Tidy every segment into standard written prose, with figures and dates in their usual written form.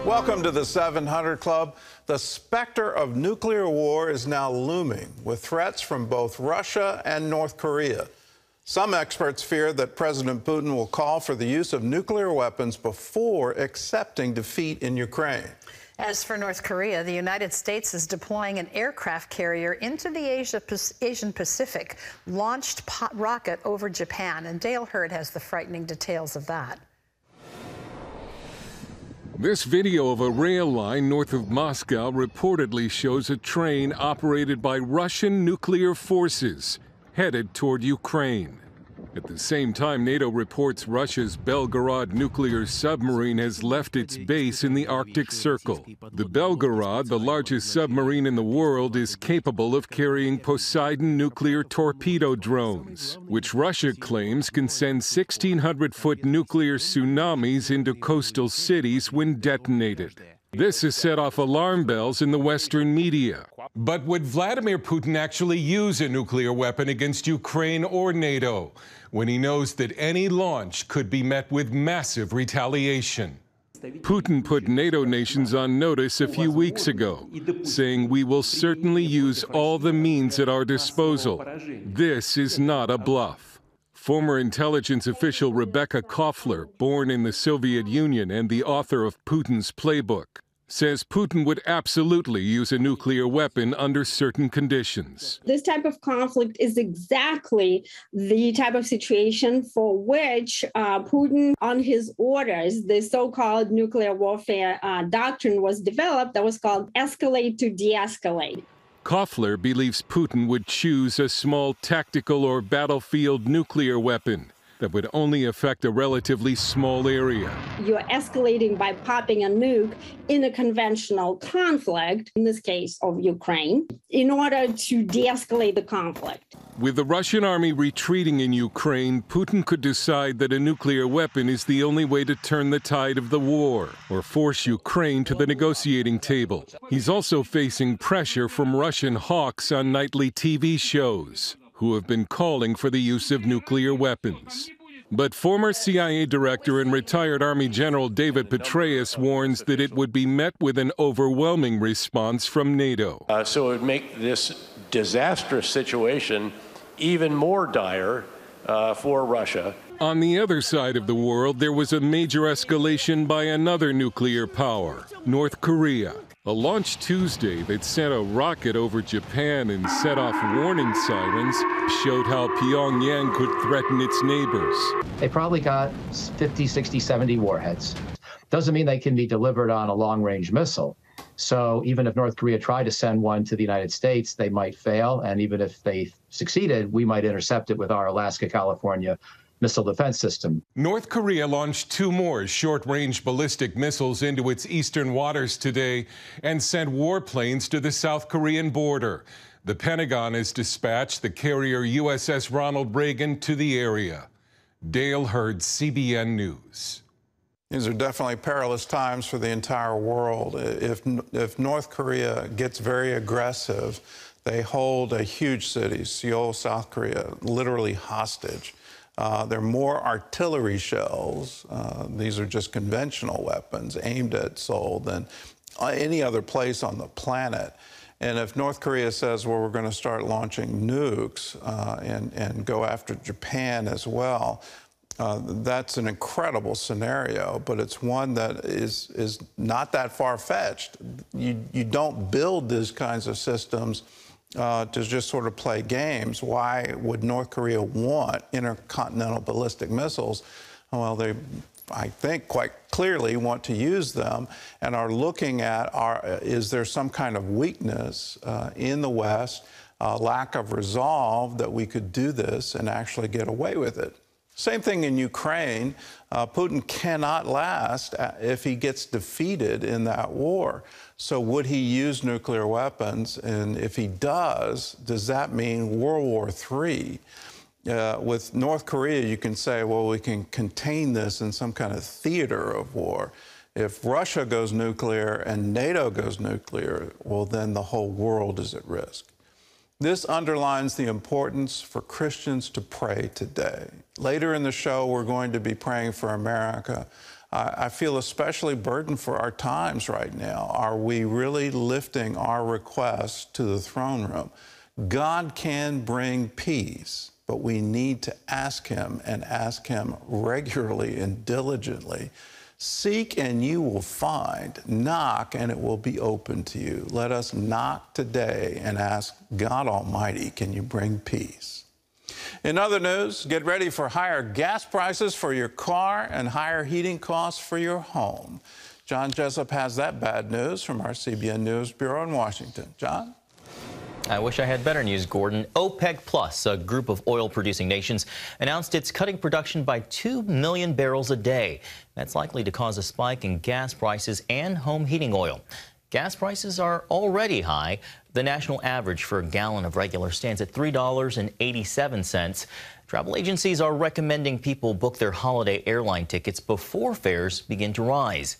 Welcome to the 700 Club. The specter of nuclear war is now looming, with threats from both Russia and North Korea. Some experts fear that President Putin will call for the use of nuclear weapons before accepting defeat in Ukraine. As for North Korea, the United States is deploying an aircraft carrier into the Asian Pacific, launched rocket over Japan. And Dale Hurd has the frightening details of that. This video of a rail line north of Moscow reportedly shows a train operated by Russian nuclear forces headed toward Ukraine. At the same time, NATO reports Russia's Belgorod nuclear submarine has left its base in the Arctic Circle. The Belgorod, the largest submarine in the world, is capable of carrying Poseidon nuclear torpedo drones, which Russia claims can send 1,600-foot nuclear tsunamis into coastal cities when detonated. This has set off alarm bells in the Western media. But would Vladimir Putin actually use a nuclear weapon against Ukraine or NATO when he knows that any launch could be met with massive retaliation? Putin put NATO nations on notice a few weeks ago, saying we will certainly use all the means at our disposal. This is not a bluff. Former intelligence official Rebecca Koffler, born in the Soviet Union and the author of Putin's playbook, says Putin would absolutely use a nuclear weapon under certain conditions. This type of conflict is exactly the type of situation for which Putin, on his orders, the so-called nuclear warfare doctrine was developed that was called escalate to de-escalate. Koffler believes Putin would choose a small tactical or battlefield nuclear weapon that would only affect a relatively small area. You're escalating by popping a nuke in a conventional conflict, in this case of Ukraine, in order to de-escalate the conflict. With the Russian army retreating in Ukraine, Putin could decide that a nuclear weapon is the only way to turn the tide of the war or force Ukraine to the negotiating table. He's also facing pressure from Russian hawks on nightly TV shows, who have been calling for the use of nuclear weapons. But former CIA director and retired Army General David Petraeus warns that it would be met with an overwhelming response from NATO. So it would make this disastrous situation even more dire for Russia. On the other side of the world, there was a major escalation by another nuclear power, North Korea. A launch Tuesday that sent a rocket over Japan and set off warning sirens showed how Pyongyang could threaten its neighbors. They probably got 50, 60, 70 warheads. Doesn't mean they can be delivered on a long-range missile. So even if North Korea tried to send one to the United States, they might fail. And even if they succeeded, we might intercept it with our Alaska, California missile defense system. North Korea launched 2 more short-range ballistic missiles into its eastern waters today and sent warplanes to the South Korean border. The Pentagon has dispatched the carrier USS Ronald Reagan to the area. Dale Hurd, CBN News. These are definitely perilous times for the entire world. If North Korea gets very aggressive, they hold a huge city, Seoul, South Korea, literally hostage. There are more artillery shells. These are just conventional weapons aimed at Seoul than any other place on the planet. And if North Korea says, well, we're going to start launching nukes and go after Japan as well, that's an incredible scenario, but it's one that is not that far-fetched. You don't build these kinds of systems to just sort of play games. Why would North Korea want intercontinental ballistic missiles? Well, they, I think, quite clearly want to use them and are looking at, is there some kind of weakness in the West, lack of resolve that we could do this and actually get away with it? Same thing in Ukraine. Putin cannot last if he gets defeated in that war. So would he use nuclear weapons? And if he does that mean World War III? With North Korea, you can say, well, we can contain this in some kind of theater of war. If Russia goes nuclear and NATO goes nuclear, well, then the whole world is at risk. This underlines the importance for Christians to pray today. Later in the show, we're going to be praying for America. I feel especially burdened for our times right now. Are we really lifting our requests to the throne room? God can bring peace, but we need to ask Him, and ask Him regularly and diligently. Seek and you will find. Knock and it will be open to you. Let us knock today and ask God Almighty, can you bring peace? In other news, get ready for higher gas prices for your car and higher heating costs for your home. John Jessup has that bad news from our CBN News Bureau in Washington. John? I wish I had better news, Gordon. OPEC Plus, a group of oil-producing nations, announced it's cutting production by 2 million barrels a day. That's likely to cause a spike in gas prices and home heating oil. Gas prices are already high. The national average for a gallon of regular stands at $3.87. Travel agencies are recommending people book their holiday airline tickets before fares begin to rise.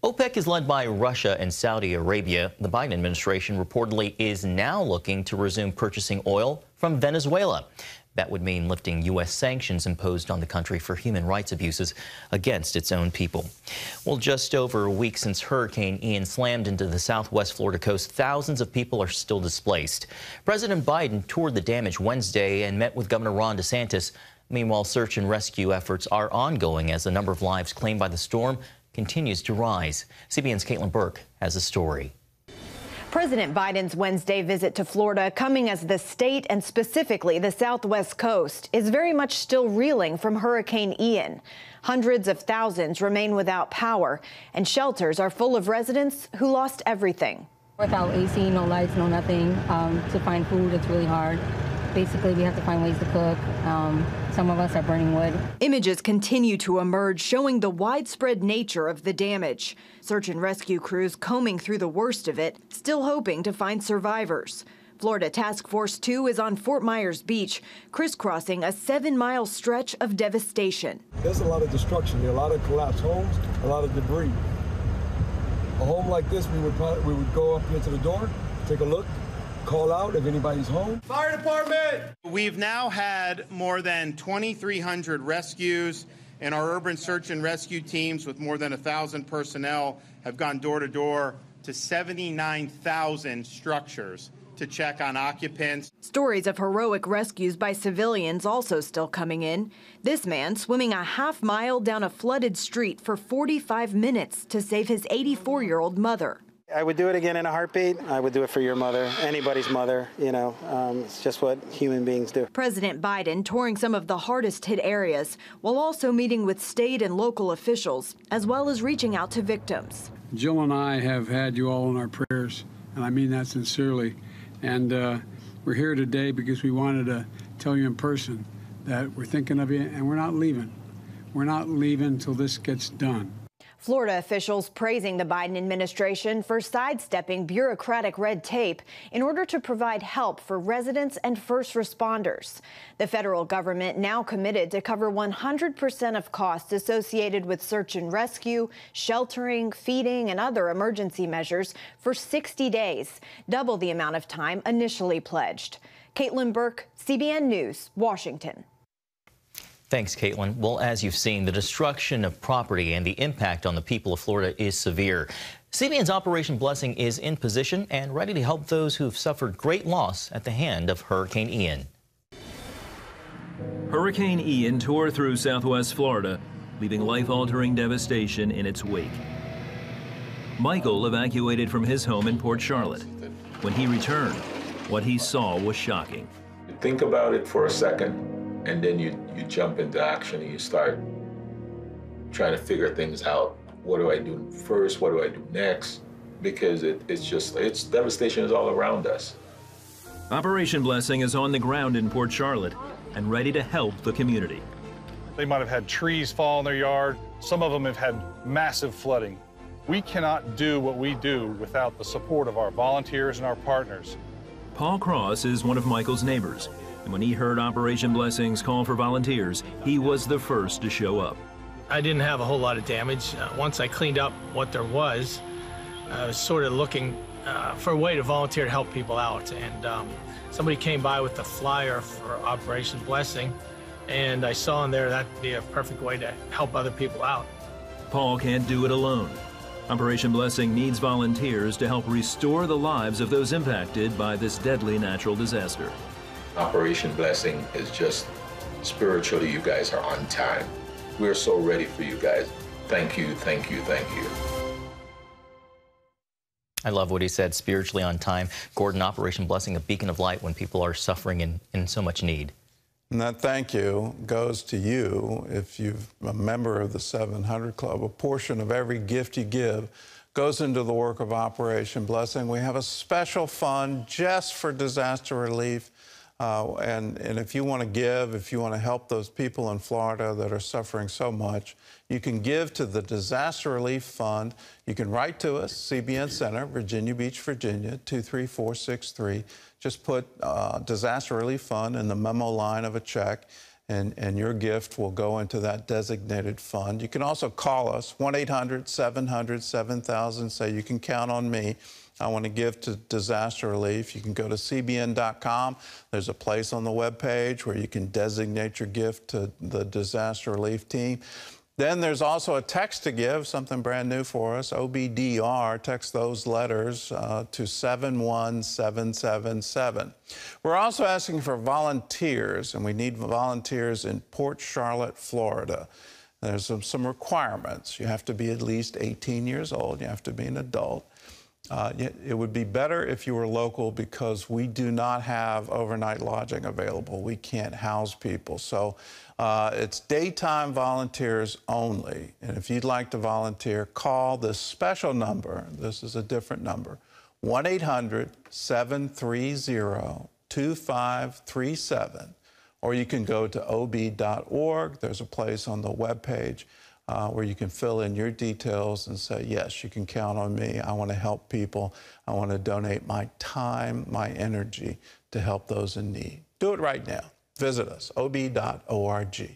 OPEC is led by Russia and Saudi Arabia. The Biden administration reportedly is now looking to resume purchasing oil from Venezuela. That would mean lifting U.S. sanctions imposed on the country for human rights abuses against its own people. Well, just over a week since Hurricane Ian slammed into the southwest Florida coast, thousands of people are still displaced. President Biden toured the damage Wednesday and met with Governor Ron DeSantis. Meanwhile, search and rescue efforts are ongoing as the number of lives claimed by the storm continues to rise. CBN's Caitlin Burke has a story. President Biden's Wednesday visit to Florida coming as the state, and specifically the southwest coast, is very much still reeling from Hurricane Ian. Hundreds of thousands remain without power, and shelters are full of residents who lost everything. Without AC, no lights, no nothing, to find food, it's really hard. Basically, we have to find ways to cook. Some of us are burning wood. Images continue to emerge showing the widespread nature of the damage. Search and rescue crews combing through the worst of it, still hoping to find survivors. Florida Task Force 2 is on Fort Myers Beach, crisscrossing a 7-mile stretch of devastation. There's a lot of destruction. There are a lot of collapsed homes, a lot of debris. A home like this, we would go up here to the door, take a look, call out if anybody's home. Fire department! We've now had more than 2,300 rescues, and our urban search and rescue teams with more than 1,000 personnel have gone door to door to 79,000 structures to check on occupants. Stories of heroic rescues by civilians also still coming in. This man swimming a half-mile down a flooded street for 45 minutes to save his 84-year-old mother. I would do it again in a heartbeat. I would do it for your mother, anybody's mother, you know. It's just what human beings do. President Biden touring some of the hardest hit areas while also meeting with state and local officials, as well as reaching out to victims. Jill and I have had you all in our prayers, and I mean that sincerely. And we're here today because we wanted to tell you in person that we're thinking of you, and we're not leaving. We're not leaving until this gets done. Florida officials praising the Biden administration for sidestepping bureaucratic red tape in order to provide help for residents and first responders. The federal government now committed to cover 100% of costs associated with search and rescue, sheltering, feeding, and other emergency measures for 60 days, double the amount of time initially pledged. Caitlin Burke, CBN News, Washington. Thanks, Caitlin. Well, as you've seen, the destruction of property and the impact on the people of Florida is severe. CBN's Operation Blessing is in position and ready to help those who've suffered great loss at the hand of Hurricane Ian. Hurricane Ian tore through southwest Florida, leaving life-altering devastation in its wake. Michael evacuated from his home in Port Charlotte. When he returned, what he saw was shocking. Think about it for a second. And then you jump into action and you start trying to figure things out. What do I do first? What do I do next? Because it's devastation is all around us. Operation Blessing is on the ground in Port Charlotte and ready to help the community. They might have had trees fall in their yard. Some of them have had massive flooding. We cannot do what we do without the support of our volunteers and our partners. Paul Cross is one of Michael's neighbors. And when he heard Operation Blessing's call for volunteers, he was the first to show up. I didn't have a whole lot of damage. Once I cleaned up what there was, I was sort of looking for a way to volunteer to help people out. And somebody came by with a flyer for Operation Blessing, and I saw in there that'd be a perfect way to help other people out. Paul can't do it alone. Operation Blessing needs volunteers to help restore the lives of those impacted by this deadly natural disaster. Operation Blessing is just spiritually, you guys are on time. We're so ready for you guys. Thank you, thank you, thank you. I love what he said, spiritually on time. Gordon, Operation Blessing, a beacon of light when people are suffering in so much need. And that thank you goes to you if you're a member of the 700 Club. A portion of every gift you give goes into the work of Operation Blessing. We have a special fund just for disaster relief. And if you want to give, if you want to help those people in Florida that are suffering so much, you can give to the Disaster Relief Fund. You can write to us, CBN Center, Virginia Beach, Virginia, 23463. Just put Disaster Relief Fund in the memo line of a check, and your gift will go into that designated fund. You can also call us, 1-800-700-7000. Say, you can count on me. I want to give to disaster relief. You can go to cbn.com. There's a place on the webpage where you can designate your gift to the disaster relief team. Then there's also a text to give, something brand new for us, OBDR. Text those letters to 71777. We're also asking for volunteers, and we need volunteers in Port Charlotte, Florida. There's some requirements. You have to be at least 18 years old. You have to be an adult. It would be better if you were local because we do not have overnight lodging available. We can't house people. So it's daytime volunteers only. And if you'd like to volunteer, call this special number. This is a different number, 1-800-730-2537. Or you can go to ob.org. There's a place on the webpage where you can fill in your details and say, yes, you can count on me. I want to help people. I want to donate my time, my energy to help those in need. Do it right now. Visit us, ob.org.